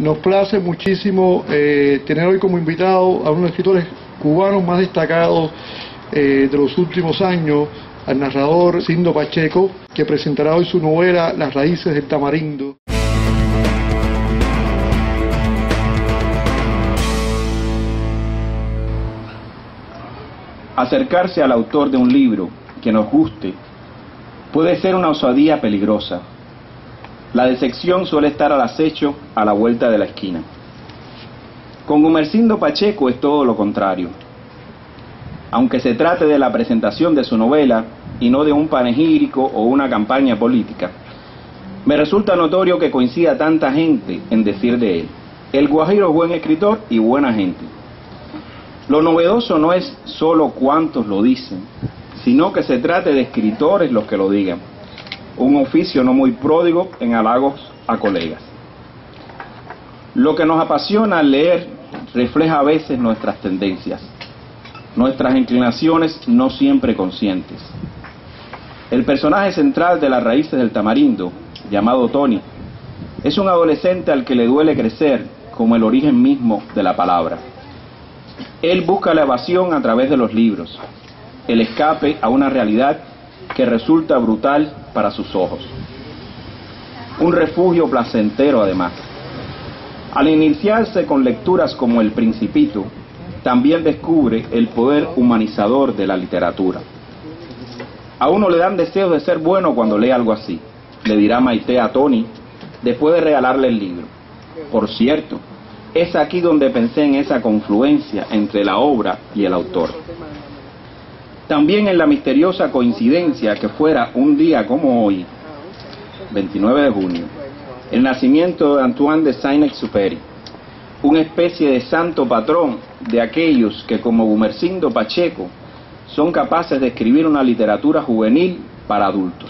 Nos place muchísimo tener hoy como invitado a uno de los escritores cubanos más destacados de los últimos años, al narrador Sindo Pacheco, que presentará hoy su novela Las raíces del tamarindo. Acercarse al autor de un libro que nos guste puede ser una osadía peligrosa. La decepción suele estar al acecho a la vuelta de la esquina. Con Gumersindo Pacheco es todo lo contrario. Aunque se trate de la presentación de su novela y no de un panegírico o una campaña política, me resulta notorio que coincida tanta gente en decir de él: el guajiro es buen escritor y buena gente. Lo novedoso no es solo cuántos lo dicen, sino que se trate de escritores los que lo digan, un oficio no muy pródigo en halagos a colegas. Lo que nos apasiona al leer refleja a veces nuestras tendencias, nuestras inclinaciones no siempre conscientes. El personaje central de Las raíces del tamarindo, llamado Tony, es un adolescente al que le duele crecer como el origen mismo de la palabra. Él busca la evasión a través de los libros, el escape a una realidad que resulta brutal para sus ojos. Un refugio placentero además. Al iniciarse con lecturas como El Principito, también descubre el poder humanizador de la literatura. A uno le dan deseos de ser bueno cuando lee algo así, le dirá Maite a Tony después de regalarle el libro. Por cierto, es aquí donde pensé en esa confluencia entre la obra y el autor. También en la misteriosa coincidencia que fuera un día como hoy, 29 de junio, el nacimiento de Antoine de Saint-Exupéry, una especie de santo patrón de aquellos que, como Gumersindo Pacheco, son capaces de escribir una literatura juvenil para adultos,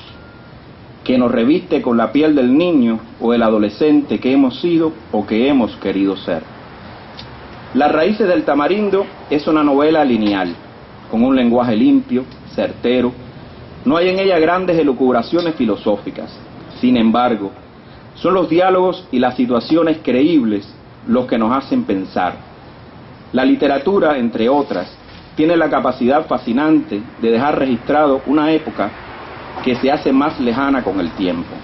que nos reviste con la piel del niño o el adolescente que hemos sido o que hemos querido ser. Las raíces del tamarindo es una novela lineal, con un lenguaje limpio, certero. No hay en ella grandes elucubraciones filosóficas. Sin embargo, son los diálogos y las situaciones creíbles los que nos hacen pensar. La literatura, entre otras, tiene la capacidad fascinante de dejar registrado una época que se hace más lejana con el tiempo.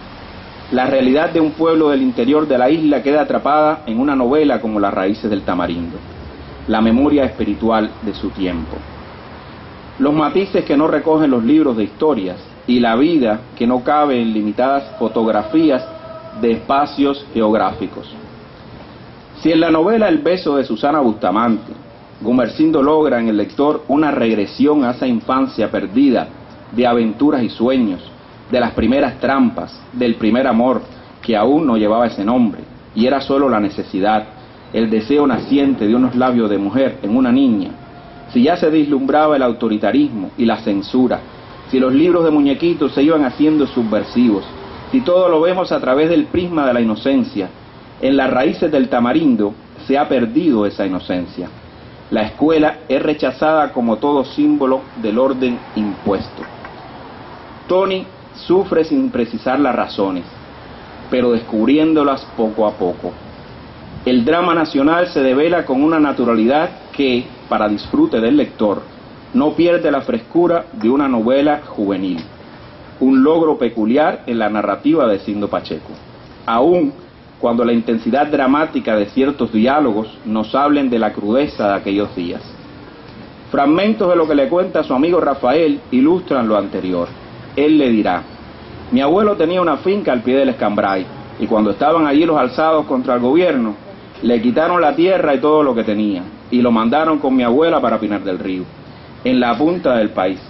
La realidad de un pueblo del interior de la isla queda atrapada en una novela como Las raíces del tamarindo, la memoria espiritual de su tiempo. Los matices que no recogen los libros de historias y la vida que no cabe en limitadas fotografías de espacios geográficos. Si en la novela El beso de Susana Bustamante, Gumersindo logra en el lector una regresión a esa infancia perdida de aventuras y sueños, de las primeras trampas, del primer amor que aún no llevaba ese nombre y era solo la necesidad, el deseo naciente de unos labios de mujer en una niña, si ya se vislumbraba el autoritarismo y la censura, si los libros de muñequitos se iban haciendo subversivos, si todo lo vemos a través del prisma de la inocencia, en Las raíces del tamarindo se ha perdido esa inocencia. La escuela es rechazada como todo símbolo del orden impuesto. Tony sufre sin precisar las razones, pero descubriéndolas poco a poco. El drama nacional se devela con una naturalidad que, para disfrute del lector, no pierde la frescura de una novela juvenil, un logro peculiar en la narrativa de Sindo Pacheco, aun cuando la intensidad dramática de ciertos diálogos nos hablen de la crudeza de aquellos días. Fragmentos de lo que le cuenta a su amigo Rafael ilustran lo anterior. Él le dirá: mi abuelo tenía una finca al pie del Escambray, y cuando estaban allí los alzados contra el gobierno, le quitaron la tierra y todo lo que tenía, y lo mandaron con mi abuela para Pinar del Río, en la punta del país.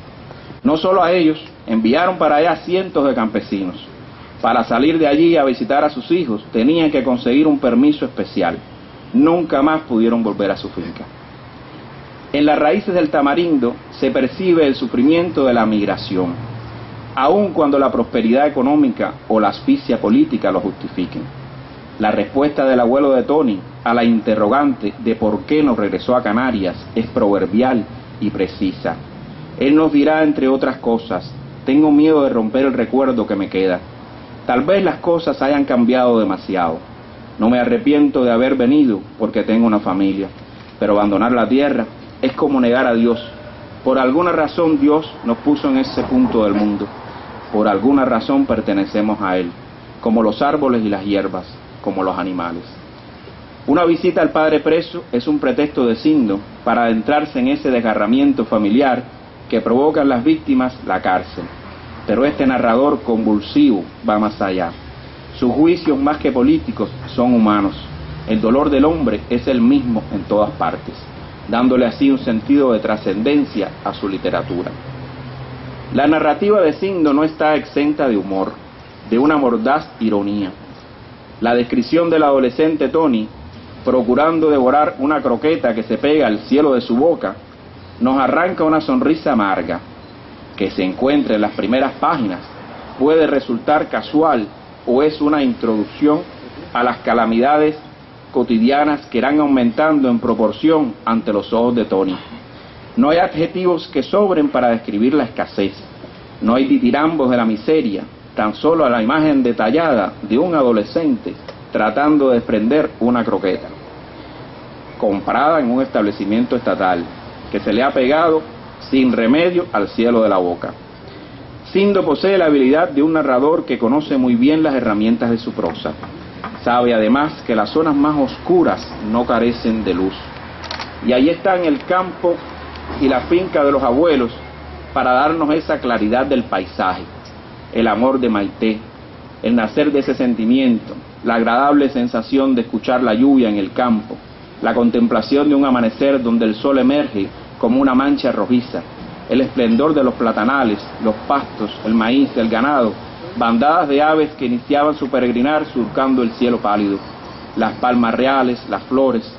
No solo a ellos, enviaron para allá cientos de campesinos. Para salir de allí a visitar a sus hijos, tenían que conseguir un permiso especial. Nunca más pudieron volver a su finca. En Las raíces del tamarindo se percibe el sufrimiento de la migración, aun cuando la prosperidad económica o la asfixia política lo justifiquen. La respuesta del abuelo de Tony a la interrogante de por qué no regresó a Canarias es proverbial y precisa. Él nos dirá, entre otras cosas: tengo miedo de romper el recuerdo que me queda. Tal vez las cosas hayan cambiado demasiado. No me arrepiento de haber venido porque tengo una familia, pero abandonar la tierra es como negar a Dios. Por alguna razón Dios nos puso en ese punto del mundo. Por alguna razón pertenecemos a Él, como los árboles y las hierbas, como los animales. Una visita al padre preso es un pretexto de Sindo para adentrarse en ese desgarramiento familiar que provoca en las víctimas la cárcel. Pero este narrador convulsivo va más allá. Sus juicios, más que políticos, son humanos. El dolor del hombre es el mismo en todas partes, dándole así un sentido de trascendencia a su literatura. La narrativa de Sindo no está exenta de humor, de una mordaz ironía. La descripción del adolescente Tony, procurando devorar una croqueta que se pega al cielo de su boca, nos arranca una sonrisa amarga, que se encuentra en las primeras páginas, puede resultar casual o es una introducción a las calamidades cotidianas que irán aumentando en proporción ante los ojos de Tony. No hay adjetivos que sobren para describir la escasez, no hay ditirambos de la miseria, tan solo a la imagen detallada de un adolescente tratando de desprender una croqueta, comprada en un establecimiento estatal, que se le ha pegado sin remedio al cielo de la boca. Sindo posee la habilidad de un narrador que conoce muy bien las herramientas de su prosa. Sabe además que las zonas más oscuras no carecen de luz. Y ahí están el campo y la finca de los abuelos para darnos esa claridad del paisaje, el amor de Maite, el nacer de ese sentimiento, la agradable sensación de escuchar la lluvia en el campo, la contemplación de un amanecer donde el sol emerge como una mancha rojiza, el esplendor de los platanales, los pastos, el maíz, el ganado, bandadas de aves que iniciaban su peregrinar surcando el cielo pálido, las palmas reales, las flores,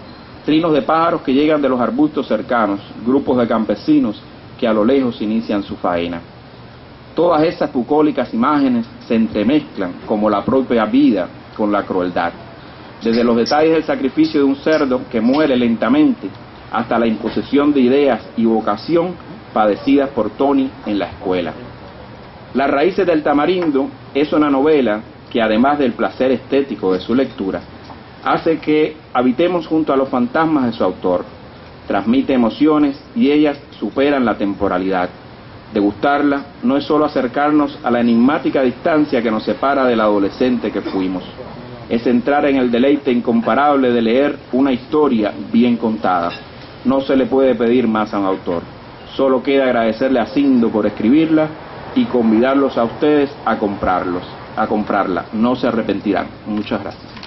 trinos de pájaros que llegan de los arbustos cercanos, grupos de campesinos que a lo lejos inician su faena. Todas esas bucólicas imágenes se entremezclan como la propia vida con la crueldad, desde los detalles del sacrificio de un cerdo que muere lentamente hasta la imposición de ideas y vocación padecidas por Tony en la escuela. Las raíces del tamarindo es una novela que, además del placer estético de su lectura, hace que habitemos junto a los fantasmas de su autor. Transmite emociones y ellas superan la temporalidad. Degustarla no es solo acercarnos a la enigmática distancia que nos separa del adolescente que fuimos. Es entrar en el deleite incomparable de leer una historia bien contada. No se le puede pedir más a un autor. Solo queda agradecerle a Sindo por escribirla y convidarlos a ustedes a comprarla. No se arrepentirán. Muchas gracias.